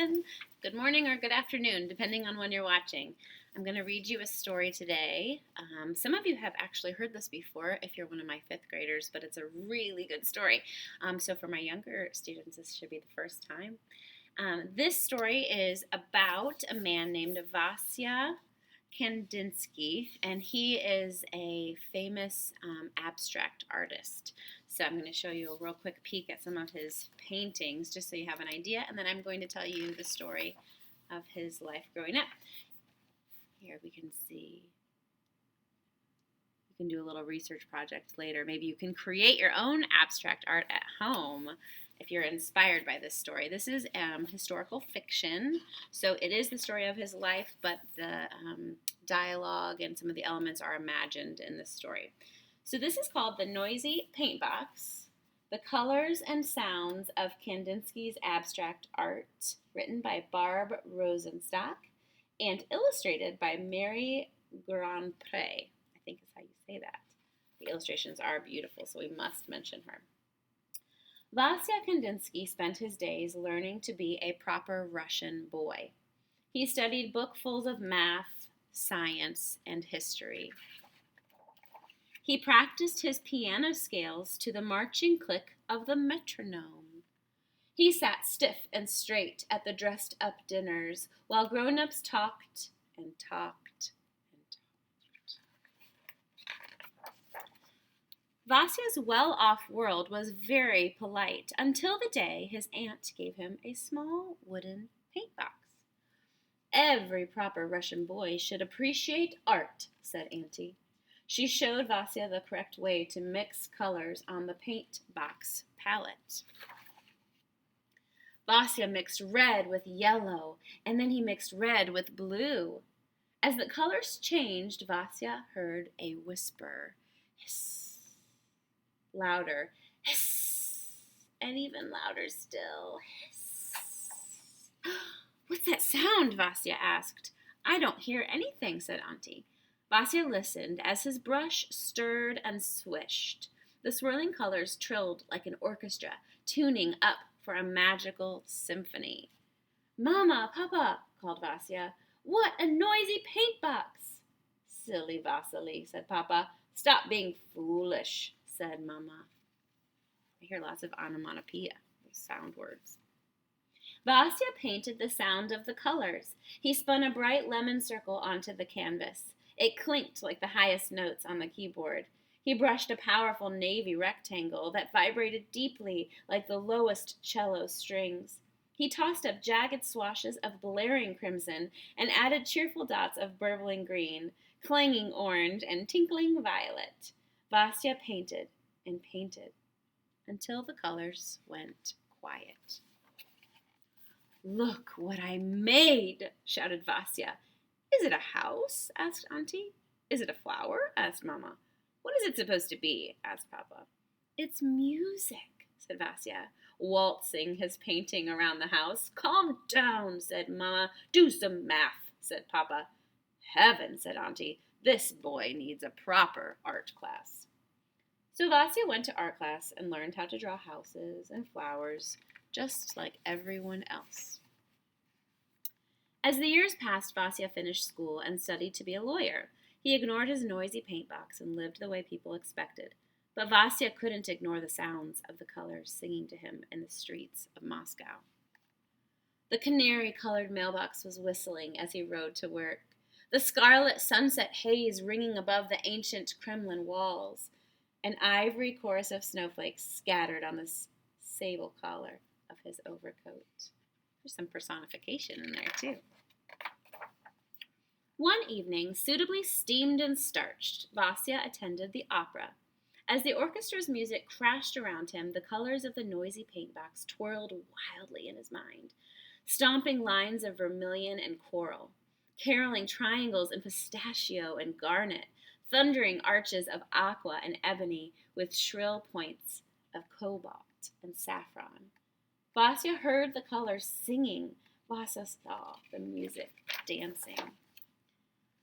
everyone. Good morning or good afternoon, depending on when you're watching. I'm going to read you a story today. Some of you have actually heard this before if you're one of my fifth graders, but it's a really good story. So for my younger students, this should be the first time. This story is about a man named Vasya Kandinsky, and he is a famous abstract artist. So I'm going to show you a real quick peek at some of his paintings just so you have an idea, and then I'm going to tell you the story of his life growing up. Here we can see. You can do a little research project later. Maybe you can create your own abstract art at home if you're inspired by this story. This is historical fiction, so it is the story of his life, but the dialogue and some of the elements are imagined in this story. So this is called The Noisy Paint Box, The Colors and Sounds of Kandinsky's Abstract Art, written by Barb Rosenstock and illustrated by Mary Grandpré. I think is how you say that. The illustrations are beautiful, so we must mention her. Vasya Kandinsky spent his days learning to be a proper Russian boy. He studied bookfuls of math, science, and history. He practiced his piano scales to the marching click of the metronome. He sat stiff and straight at the dressed-up dinners while grown-ups talked and talked and talked. Vasya's well-off world was very polite until the day his aunt gave him a small wooden paint box. Every proper Russian boy should appreciate art, said Auntie. She showed Vasya the correct way to mix colors on the paint box palette. Vasya mixed red with yellow, and then he mixed red with blue. As the colors changed, Vasya heard a whisper. Hiss. Louder. Hiss. And even louder still. Hiss. What's that sound? Vasya asked. I don't hear anything, said Auntie. Vasya listened as his brush stirred and swished. The swirling colors trilled like an orchestra, tuning up for a magical symphony. Mama, Papa, called Vasya. What a noisy paint box! Silly Vasily, said Papa. Stop being foolish, said Mama. I hear lots of onomatopoeia, sound words. Vasya painted the sound of the colors. He spun a bright lemon circle onto the canvas. It clinked like the highest notes on the keyboard. He brushed a powerful navy rectangle that vibrated deeply like the lowest cello strings. He tossed up jagged swashes of blaring crimson and added cheerful dots of burbling green, clanging orange, and tinkling violet. Vasya painted and painted until the colors went quiet. Look what I made, shouted Vasya. Is it a house? Asked Auntie. Is it a flower? Asked Mama. What is it supposed to be? Asked Papa. It's music, said Vasya, waltzing his painting around the house. Calm down, said Mama. Do some math, said Papa. Heaven, said Auntie. This boy needs a proper art class. So Vasya went to art class and learned how to draw houses and flowers, just like everyone else. As the years passed, Vasya finished school and studied to be a lawyer. He ignored his noisy paint box and lived the way people expected. But Vasya couldn't ignore the sounds of the colors singing to him in the streets of Moscow. The canary-colored mailbox was whistling as he rode to work, the scarlet sunset haze ringing above the ancient Kremlin walls, an ivory chorus of snowflakes scattered on the sable collar of his overcoat. There's some personification in there, too. One evening, suitably steamed and starched, Vasya attended the opera. As the orchestra's music crashed around him, the colors of the noisy paint box twirled wildly in his mind, stomping lines of vermilion and coral, caroling triangles in pistachio and garnet, thundering arches of aqua and ebony with shrill points of cobalt and saffron. Vasya heard the colors singing. Vasya saw the music dancing.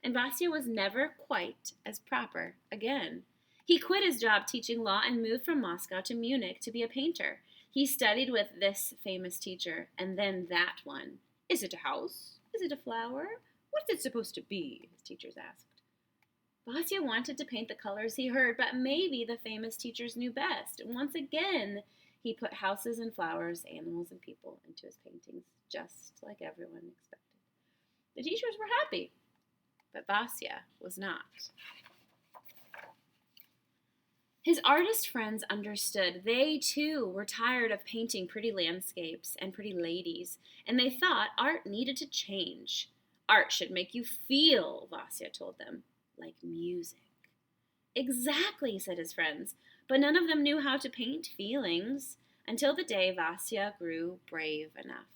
And Vasya was never quite as proper again. He quit his job teaching law and moved from Moscow to Munich to be a painter. He studied with this famous teacher and then that one Is it a house? Is it a flower? What's it supposed to be? His teachers asked. Vasya wanted to paint the colors he heard, but maybe the famous teachers knew best. And once again, he put houses and flowers, animals and people into his paintings, just like everyone expected. The teachers were happy, but Vasya was not. His artist friends understood. They, too, were tired of painting pretty landscapes and pretty ladies, and they thought art needed to change. Art should make you feel, Vasya told them, like music. Exactly, said his friends, but none of them knew how to paint feelings until the day Vasya grew brave enough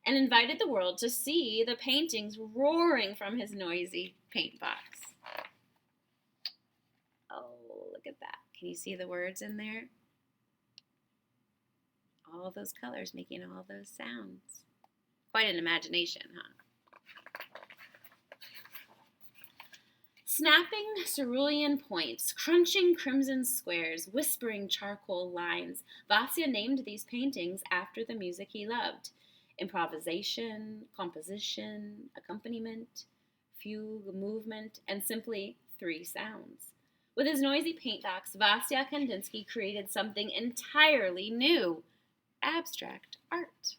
and invited the world to see the paintings roaring from his noisy paint box. Oh, look at that. Can you see the words in there? All those colors making all those sounds. Quite an imagination, huh? Snapping cerulean points, crunching crimson squares, whispering charcoal lines, Vasya named these paintings after the music he loved. Improvisation, composition, accompaniment, fugue, movement, and simply 3 sounds. With his noisy paint box, Vasya Kandinsky created something entirely new, abstract art.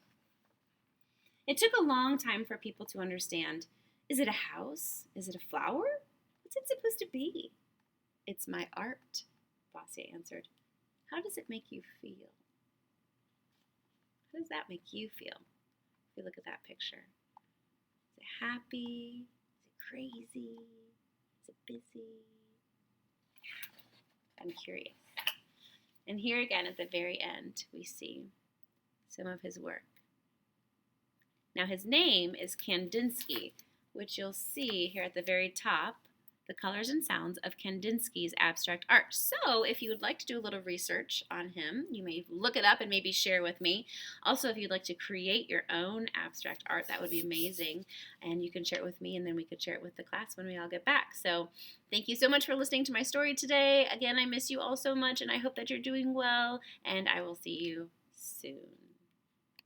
It took a long time for people to understand. Is it a house? Is it a flower? What's it supposed to be? It's my art, Vasya answered. How does it make you feel? How does that make you feel? If you look at that picture. Is it happy? Is it crazy? Is it busy? I'm curious. And here again at the very end, we see some of his work. Now his name is Kandinsky, which you'll see here at the very top, the colors and sounds of Kandinsky's abstract art. So if you would like to do a little research on him, you may look it up and maybe share with me. Also, if you'd like to create your own abstract art, that would be amazing. And you can share it with me, and then we could share it with the class when we all get back. So thank you so much for listening to my story today. Again, I miss you all so much, and I hope that you're doing well, and I will see you soon.